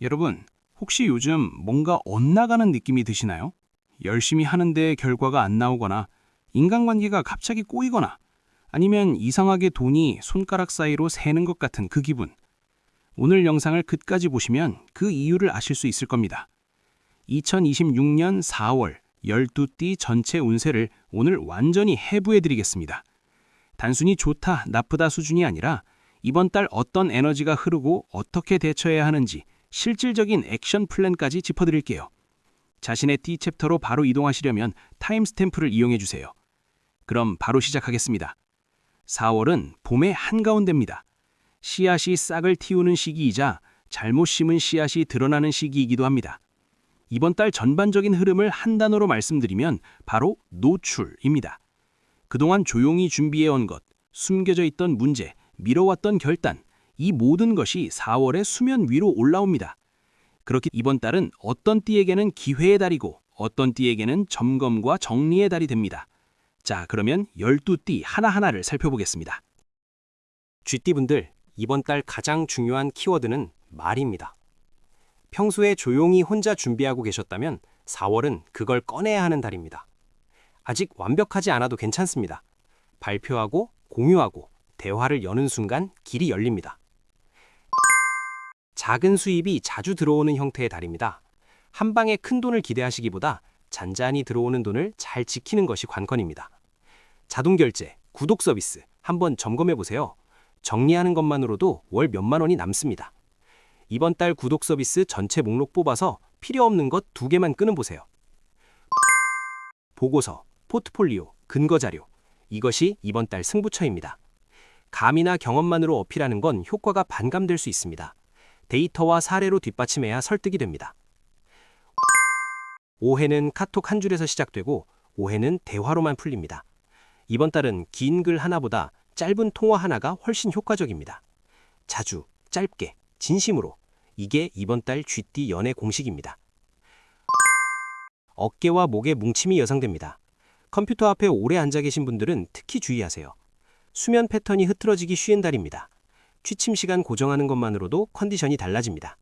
여러분, 혹시 요즘 뭔가 엇나가는 느낌이 드시나요? 열심히 하는데 결과가 안 나오거나 인간관계가 갑자기 꼬이거나 아니면 이상하게 돈이 손가락 사이로 새는 것 같은 그 기분. 오늘 영상을 끝까지 보시면 그 이유를 아실 수 있을 겁니다. 2026년 4월 12띠 전체 운세를 오늘 완전히 해부해드리겠습니다. 단순히 좋다, 나쁘다 수준이 아니라 이번 달 어떤 에너지가 흐르고 어떻게 대처해야 하는지 실질적인 액션 플랜까지 짚어드릴게요. 자신의 띠 챕터로 바로 이동하시려면 타임스탬프를 이용해주세요. 그럼 바로 시작하겠습니다. 4월은 봄의 한가운데입니다. 씨앗이 싹을 틔우는 시기이자 잘못 심은 씨앗이 드러나는 시기이기도 합니다. 이번 달 전반적인 흐름을 한 단어로 말씀드리면 바로 노출입니다. 그동안 조용히 준비해온 것, 숨겨져 있던 문제, 미뤄왔던 결단, 이 모든 것이 4월에 수면 위로 올라옵니다. 그렇게 이번 달은 어떤 띠에게는 기회의 달이고 어떤 띠에게는 점검과 정리의 달이 됩니다. 자, 그러면 12띠 하나하나를 살펴보겠습니다. 쥐띠분들, 이번 달 가장 중요한 키워드는 말입니다. 평소에 조용히 혼자 준비하고 계셨다면 4월은 그걸 꺼내야 하는 달입니다. 아직 완벽하지 않아도 괜찮습니다. 발표하고 공유하고 대화를 여는 순간 길이 열립니다. 작은 수입이 자주 들어오는 형태의 달입니다. 한 방에 큰 돈을 기대하시기보다 잔잔히 들어오는 돈을 잘 지키는 것이 관건입니다. 자동결제, 구독 서비스 한번 점검해보세요. 정리하는 것만으로도 월 몇만 원이 남습니다. 이번 달 구독 서비스 전체 목록 뽑아서 필요 없는 것 2개만 끊어보세요. 보고서, 포트폴리오, 근거자료, 이것이 이번 달 승부처입니다. 감이나 경험만으로 어필하는 건 효과가 반감될 수 있습니다. 데이터와 사례로 뒷받침해야 설득이 됩니다. 오해는 카톡 한 줄에서 시작되고 오해는 대화로만 풀립니다. 이번 달은 긴 글 하나보다 짧은 통화 하나가 훨씬 효과적입니다. 자주, 짧게, 진심으로. 이게 이번 달 쥐띠 연애 공식입니다. 어깨와 목에 뭉침이 예상됩니다. 컴퓨터 앞에 오래 앉아 계신 분들은 특히 주의하세요. 수면 패턴이 흐트러지기 쉬운 달입니다. 취침 시간 고정하는 것만으로도 컨디션이 달라집니다.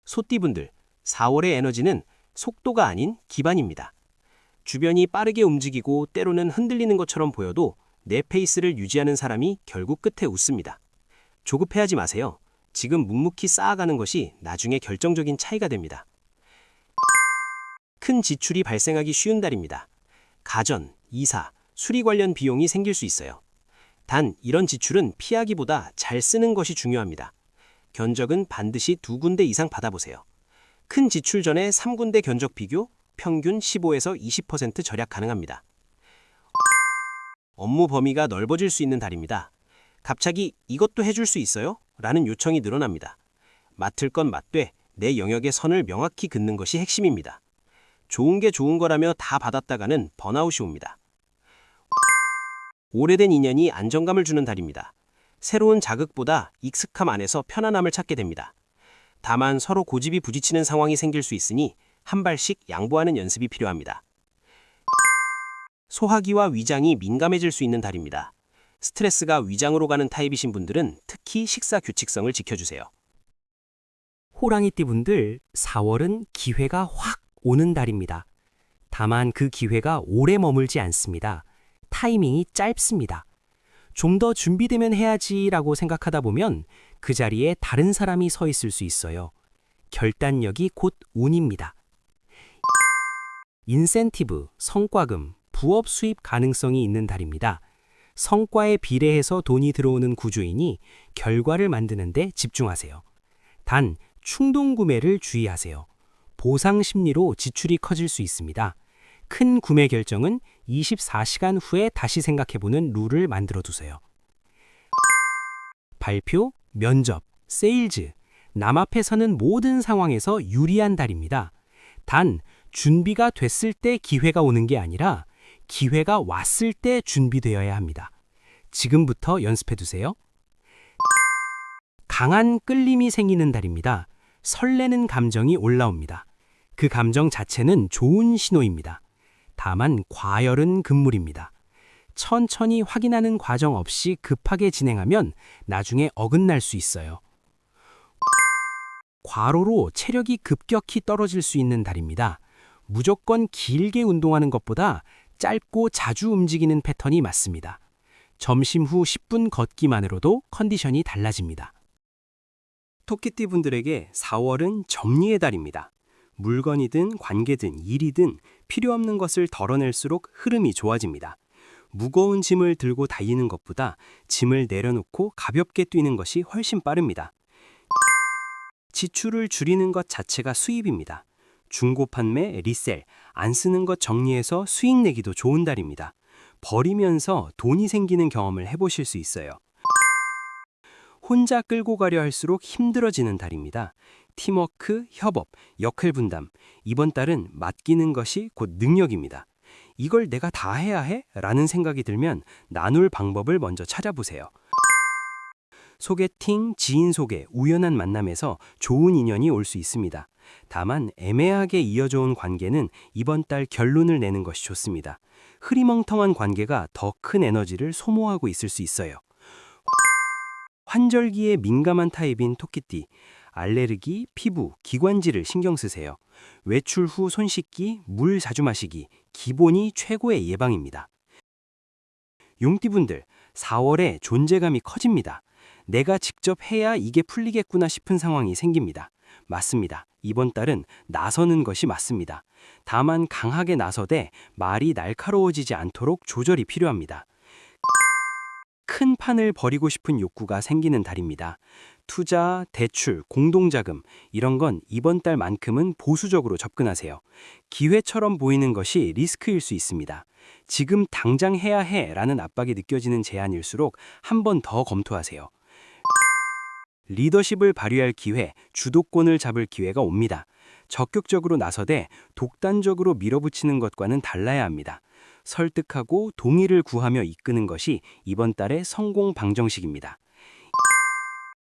소띠분들, 4월의 에너지는 속도가 아닌 기반입니다. 주변이 빠르게 움직이고 때로는 흔들리는 것처럼 보여도 내 페이스를 유지하는 사람이 결국 끝에 웃습니다. 조급해하지 마세요. 지금 묵묵히 쌓아가는 것이 나중에 결정적인 차이가 됩니다. 큰 지출이 발생하기 쉬운 달입니다. 가전, 이사, 수리 관련 비용이 생길 수 있어요. 단 이런 지출은 피하기보다 잘 쓰는 것이 중요합니다. 견적은 반드시 2군데 이상 받아보세요. 큰 지출 전에 3군데 견적 비교, 평균 15에서 20% 절약 가능합니다. 업무 범위가 넓어질 수 있는 달입니다. 갑자기 이것도 해줄 수 있어요? 라는 요청이 늘어납니다. 맡을 건 맡되 내 영역의 선을 명확히 긋는 것이 핵심입니다. 좋은 게 좋은 거라며 다 받았다가는 번아웃이 옵니다. 오래된 인연이 안정감을 주는 달입니다. 새로운 자극보다 익숙함 안에서 편안함을 찾게 됩니다. 다만 서로 고집이 부딪히는 상황이 생길 수 있으니 한 발씩 양보하는 연습이 필요합니다. 소화기와 위장이 민감해질 수 있는 달입니다. 스트레스가 위장으로 가는 타입이신 분들은 특히 식사 규칙성을 지켜주세요. 호랑이띠분들, 4월은 기회가 확 오는 달입니다. 다만 그 기회가 오래 머물지 않습니다. 타이밍이 짧습니다. 좀 더 준비되면 해야지라고 생각하다 보면 그 자리에 다른 사람이 서 있을 수 있어요. 결단력이 곧 운입니다. 인센티브, 성과금, 부업 수입 가능성이 있는 달입니다. 성과에 비례해서 돈이 들어오는 구조이니 결과를 만드는 데 집중하세요. 단, 충동 구매를 주의하세요. 보상 심리로 지출이 커질 수 있습니다. 큰 구매 결정은 24시간 후에 다시 생각해보는 룰을 만들어 두세요. 발표, 면접, 세일즈, 남 앞에 서는 모든 상황에서 유리한 달입니다. 단, 준비가 됐을 때 기회가 오는 게 아니라 기회가 왔을 때 준비되어야 합니다. 지금부터 연습해두세요. 강한 끌림이 생기는 달입니다. 설레는 감정이 올라옵니다. 그 감정 자체는 좋은 신호입니다. 다만 과열은 금물입니다. 천천히 확인하는 과정 없이 급하게 진행하면 나중에 어긋날 수 있어요. 과로로 체력이 급격히 떨어질 수 있는 달입니다. 무조건 길게 운동하는 것보다 짧고 자주 움직이는 패턴이 맞습니다. 점심 후 10분 걷기만으로도 컨디션이 달라집니다. 토끼띠 분들에게 4월은 정리의 달입니다. 물건이든 관계든 일이든 필요 없는 것을 덜어낼수록 흐름이 좋아집니다. 무거운 짐을 들고 달리는 것보다 짐을 내려놓고 가볍게 뛰는 것이 훨씬 빠릅니다. 지출을 줄이는 것 자체가 수입입니다. 중고 판매, 리셀, 안 쓰는 것 정리해서 수익 내기도 좋은 달입니다. 버리면서 돈이 생기는 경험을 해보실 수 있어요. 혼자 끌고 가려 할수록 힘들어지는 달입니다. 팀워크, 협업, 역할 분담. 이번 달은 맡기는 것이 곧 능력입니다. 이걸 내가 다 해야 해? 라는 생각이 들면 나눌 방법을 먼저 찾아보세요. 소개팅, 지인 소개, 우연한 만남에서 좋은 인연이 올 수 있습니다. 다만 애매하게 이어져 온 관계는 이번 달 결론을 내는 것이 좋습니다. 흐리멍텅한 관계가 더 큰 에너지를 소모하고 있을 수 있어요. 환절기에 민감한 타입인 토끼띠, 알레르기, 피부, 기관지를 신경 쓰세요. 외출 후 손 씻기, 물 자주 마시기, 기본이 최고의 예방입니다. 용띠분들, 4월에 존재감이 커집니다. 내가 직접 해야 이게 풀리겠구나 싶은 상황이 생깁니다. 맞습니다. 이번 달은 나서는 것이 맞습니다. 다만 강하게 나서되 말이 날카로워지지 않도록 조절이 필요합니다. 큰 판을 버리고 싶은 욕구가 생기는 달입니다. 투자, 대출, 공동자금 이런 건 이번 달만큼은 보수적으로 접근하세요. 기회처럼 보이는 것이 리스크일 수 있습니다. 지금 당장 해야 해라는 압박이 느껴지는 제안일수록 한 번 더 검토하세요. 리더십을 발휘할 기회, 주도권을 잡을 기회가 옵니다. 적극적으로 나서되 독단적으로 밀어붙이는 것과는 달라야 합니다. 설득하고 동의를 구하며 이끄는 것이 이번 달의 성공 방정식입니다.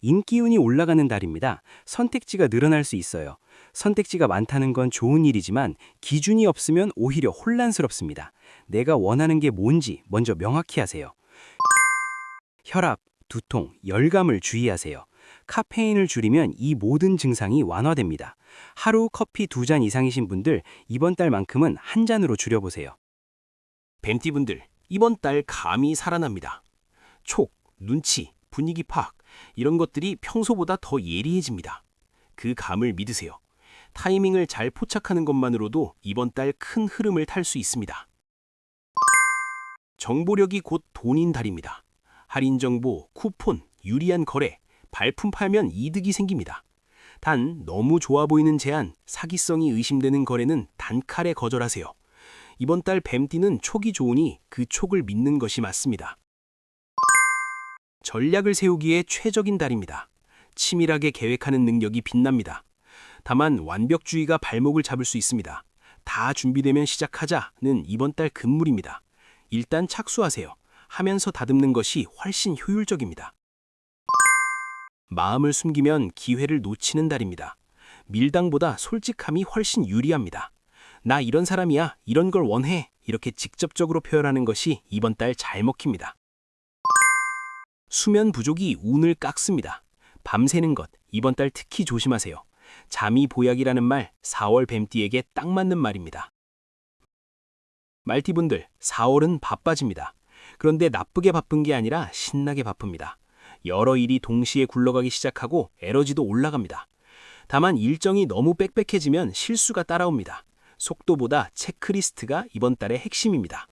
인기운이 올라가는 달입니다. 선택지가 늘어날 수 있어요. 선택지가 많다는 건 좋은 일이지만 기준이 없으면 오히려 혼란스럽습니다. 내가 원하는 게 뭔지 먼저 명확히 하세요. 혈압, 두통, 열감을 주의하세요. 카페인을 줄이면 이 모든 증상이 완화됩니다. 하루 커피 2잔 이상이신 분들 이번 달만큼은 한 잔으로 줄여보세요. 뱀띠분들, 이번 달 감이 살아납니다. 촉, 눈치, 분위기 파악 이런 것들이 평소보다 더 예리해집니다. 그 감을 믿으세요. 타이밍을 잘 포착하는 것만으로도 이번 달 큰 흐름을 탈 수 있습니다. 정보력이 곧 돈인 달입니다. 할인 정보, 쿠폰, 유리한 거래, 발품 팔면 이득이 생깁니다. 단 너무 좋아 보이는 제안, 사기성이 의심되는 거래는 단칼에 거절하세요. 이번 달 뱀띠는 촉이 좋으니 그 촉을 믿는 것이 맞습니다. 전략을 세우기에 최적인 달입니다. 치밀하게 계획하는 능력이 빛납니다. 다만 완벽주의가 발목을 잡을 수 있습니다. 다 준비되면 시작하자는 이번 달 금물입니다. 일단 착수하세요. 하면서 다듬는 것이 훨씬 효율적입니다. 마음을 숨기면 기회를 놓치는 달입니다. 밀당보다 솔직함이 훨씬 유리합니다. 나 이런 사람이야, 이런 걸 원해 이렇게 직접적으로 표현하는 것이 이번 달 잘 먹힙니다. 수면 부족이 운을 깎습니다. 밤새는 것, 이번 달 특히 조심하세요. 잠이 보약이라는 말, 4월 뱀띠에게 딱 맞는 말입니다. 말띠분들, 4월은 바빠집니다. 그런데 나쁘게 바쁜 게 아니라 신나게 바쁩니다. 여러 일이 동시에 굴러가기 시작하고 에너지도 올라갑니다. 다만 일정이 너무 빽빽해지면 실수가 따라옵니다. 속도보다 체크리스트가 이번 달의 핵심입니다.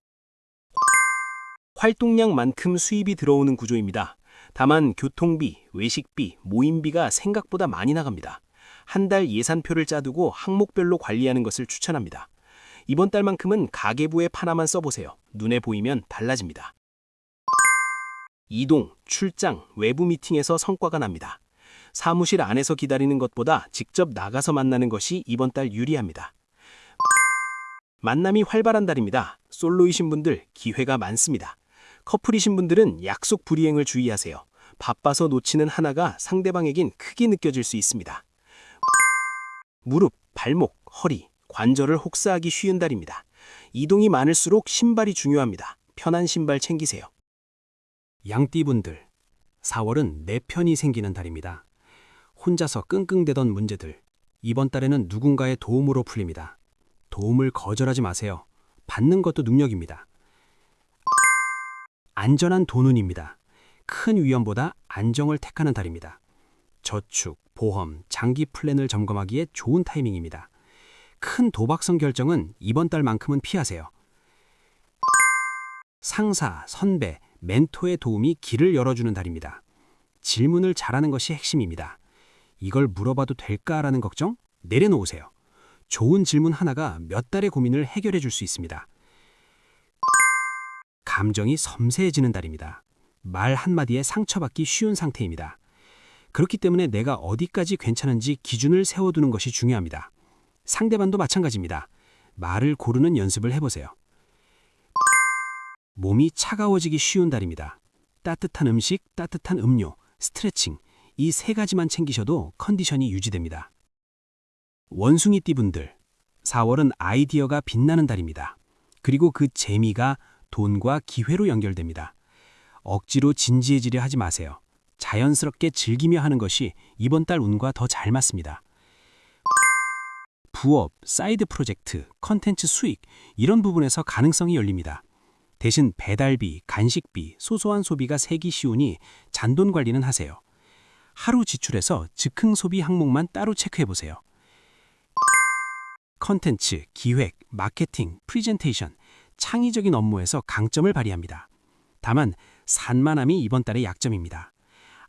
활동량만큼 수입이 들어오는 구조입니다. 다만 교통비, 외식비, 모임비가 생각보다 많이 나갑니다. 한 달 예산표를 짜두고 항목별로 관리하는 것을 추천합니다. 이번 달만큼은 가계부에 하나만 써보세요. 눈에 보이면 달라집니다. 이동, 출장, 외부 미팅에서 성과가 납니다. 사무실 안에서 기다리는 것보다 직접 나가서 만나는 것이 이번 달 유리합니다. 만남이 활발한 달입니다. 솔로이신 분들 기회가 많습니다. 커플이신 분들은 약속 불이행을 주의하세요. 바빠서 놓치는 하나가 상대방에겐 크게 느껴질 수 있습니다. 무릎, 발목, 허리, 관절을 혹사하기 쉬운 달입니다. 이동이 많을수록 신발이 중요합니다. 편한 신발 챙기세요. 양띠분들, 4월은 내 편이 생기는 달입니다. 혼자서 끙끙대던 문제들, 이번 달에는 누군가의 도움으로 풀립니다. 도움을 거절하지 마세요. 받는 것도 능력입니다. 안전한 돈운입니다. 큰 위험보다 안정을 택하는 달입니다. 저축, 보험, 장기 플랜을 점검하기에 좋은 타이밍입니다. 큰 도박성 결정은 이번 달만큼은 피하세요. 상사, 선배, 멘토의 도움이 길을 열어주는 달입니다. 질문을 잘하는 것이 핵심입니다. 이걸 물어봐도 될까라는 걱정? 내려놓으세요. 좋은 질문 하나가 몇 달의 고민을 해결해 줄 수 있습니다. 감정이 섬세해지는 달입니다. 말 한마디에 상처받기 쉬운 상태입니다. 그렇기 때문에 내가 어디까지 괜찮은지 기준을 세워두는 것이 중요합니다. 상대방도 마찬가지입니다. 말을 고르는 연습을 해보세요. 몸이 차가워지기 쉬운 달입니다. 따뜻한 음식, 따뜻한 음료, 스트레칭, 이 세 가지만 챙기셔도 컨디션이 유지됩니다. 원숭이띠분들, 4월은 아이디어가 빛나는 달입니다. 그리고 그 재미가 돈과 기회로 연결됩니다. 억지로 진지해지려 하지 마세요. 자연스럽게 즐기며 하는 것이 이번 달 운과 더 잘 맞습니다. 부업, 사이드 프로젝트, 컨텐츠 수익, 이런 부분에서 가능성이 열립니다. 대신 배달비, 간식비, 소소한 소비가 새기 쉬우니 잔돈 관리는 하세요. 하루 지출에서 즉흥 소비 항목만 따로 체크해보세요. 컨텐츠, 기획, 마케팅, 프리젠테이션, 창의적인 업무에서 강점을 발휘합니다. 다만 산만함이 이번 달의 약점입니다.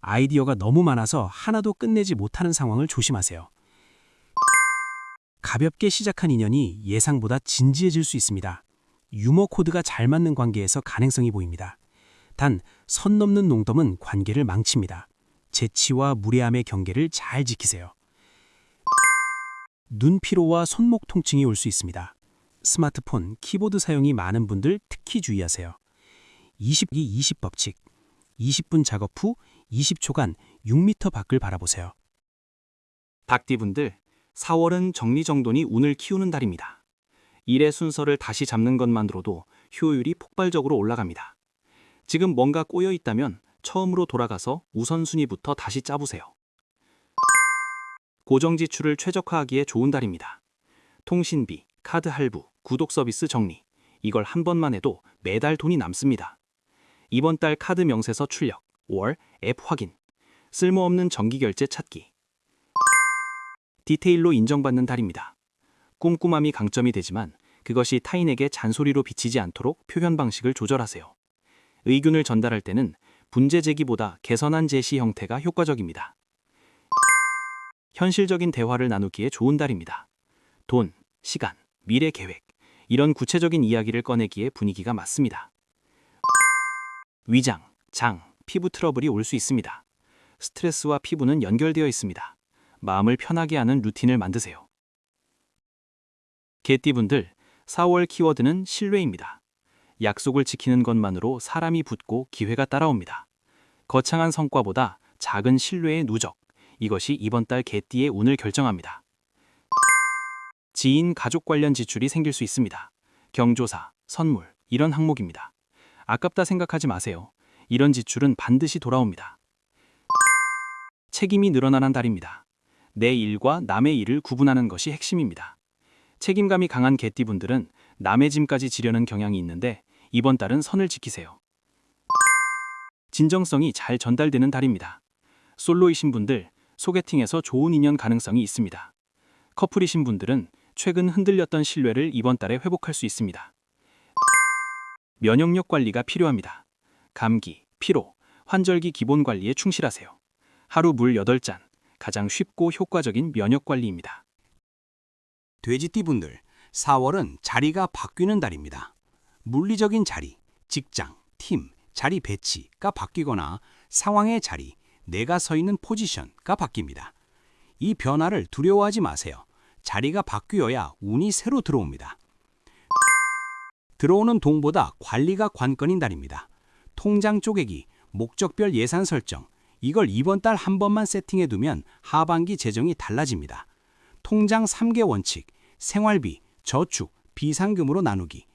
아이디어가 너무 많아서 하나도 끝내지 못하는 상황을 조심하세요. 가볍게 시작한 인연이 예상보다 진지해질 수 있습니다. 유머 코드가 잘 맞는 관계에서 가능성이 보입니다. 단, 선 넘는 농담은 관계를 망칩니다. 재치와 무례함의 경계를 잘 지키세요. 눈 피로와 손목 통증이 올 수 있습니다. 스마트폰, 키보드 사용이 많은 분들 특히 주의하세요. 20 법칙. 20분 작업 후 20초간 6m 밖을 바라보세요. 닭띠분들, 4월은 정리정돈이 운을 키우는 달입니다. 일의 순서를 다시 잡는 것만으로도 효율이 폭발적으로 올라갑니다. 지금 뭔가 꼬여 있다면 처음으로 돌아가서 우선순위부터 다시 짜보세요. 고정지출을 최적화하기에 좋은 달입니다. 통신비, 카드 할부, 구독 서비스 정리, 이걸 한 번만 해도 매달 돈이 남습니다. 이번 달 카드 명세서 출력, 월, 앱 확인, 쓸모없는 정기결제 찾기. 디테일로 인정받는 달입니다. 꼼꼼함이 강점이 되지만 그것이 타인에게 잔소리로 비치지 않도록 표현 방식을 조절하세요. 의견을 전달할 때는 문제 제기보다 개선안 제시 형태가 효과적입니다. 현실적인 대화를 나누기에 좋은 달입니다. 돈, 시간, 미래 계획, 이런 구체적인 이야기를 꺼내기에 분위기가 맞습니다. 위장, 장, 피부 트러블이 올 수 있습니다. 스트레스와 피부는 연결되어 있습니다. 마음을 편하게 하는 루틴을 만드세요. 개띠분들, 4월 키워드는 신뢰입니다. 약속을 지키는 것만으로 사람이 붙고 기회가 따라옵니다. 거창한 성과보다 작은 신뢰의 누적, 이것이 이번 달 개띠의 운을 결정합니다. 지인, 가족 관련 지출이 생길 수 있습니다. 경조사, 선물, 이런 항목입니다. 아깝다 생각하지 마세요. 이런 지출은 반드시 돌아옵니다. 책임이 늘어나는 달입니다. 내 일과 남의 일을 구분하는 것이 핵심입니다. 책임감이 강한 개띠분들은 남의 짐까지 지려는 경향이 있는데 이번 달은 선을 지키세요. 진정성이 잘 전달되는 달입니다. 솔로이신 분들, 소개팅에서 좋은 인연 가능성이 있습니다. 커플이신 분들은 최근 흔들렸던 신뢰를 이번 달에 회복할 수 있습니다. 면역력 관리가 필요합니다. 감기, 피로, 환절기 기본 관리에 충실하세요. 하루 물 8잔, 가장 쉽고 효과적인 면역 관리입니다. 돼지띠분들, 4월은 자리가 바뀌는 달입니다. 물리적인 자리, 직장, 팀, 자리 배치가 바뀌거나 상황의 자리, 내가 서 있는 포지션가 바뀝니다. 이 변화를 두려워하지 마세요. 자리가 바뀌어야 운이 새로 들어옵니다. 들어오는 돈보다 관리가 관건인 달입니다. 통장 쪼개기, 목적별 예산 설정, 이걸 이번 달 한 번만 세팅해두면 하반기 재정이 달라집니다. 통장 3개 원칙, 생활비, 저축, 비상금으로 나누기.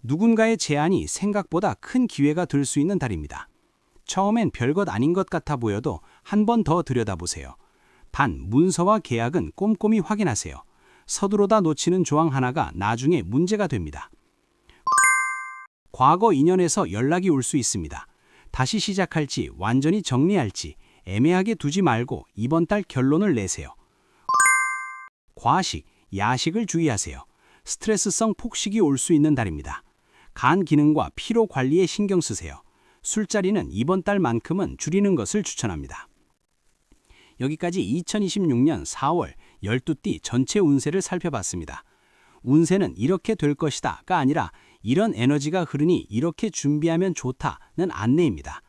누군가의 제안이 생각보다 큰 기회가 될 수 있는 달입니다. 처음엔 별것 아닌 것 같아 보여도 한 번 더 들여다보세요. 단, 문서와 계약은 꼼꼼히 확인하세요. 서두르다 놓치는 조항 하나가 나중에 문제가 됩니다. 과거 인연에서 연락이 올 수 있습니다. 다시 시작할지 완전히 정리할지 애매하게 두지 말고 이번 달 결론을 내세요. 과식, 야식을 주의하세요. 스트레스성 폭식이 올 수 있는 달입니다. 간 기능과 피로 관리에 신경 쓰세요. 술자리는 이번 달만큼은 줄이는 것을 추천합니다. 여기까지 2026년 4월 12띠 전체 운세를 살펴봤습니다. 운세는 이렇게 될 것이다가 아니라 이런 에너지가 흐르니 이렇게 준비하면 좋다는 안내입니다.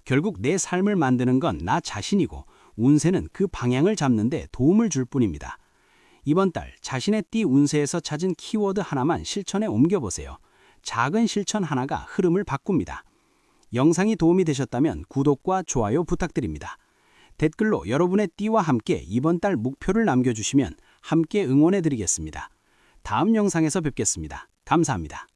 결국 내 삶을 만드는 건 나 자신이고 운세는 그 방향을 잡는 데 도움을 줄 뿐입니다. 이번 달 자신의 띠 운세에서 찾은 키워드 하나만 실천에 옮겨보세요. 작은 실천 하나가 흐름을 바꿉니다. 영상이 도움이 되셨다면 구독과 좋아요 부탁드립니다. 댓글로 여러분의 띠와 함께 이번 달 목표를 남겨주시면 함께 응원해드리겠습니다. 다음 영상에서 뵙겠습니다. 감사합니다.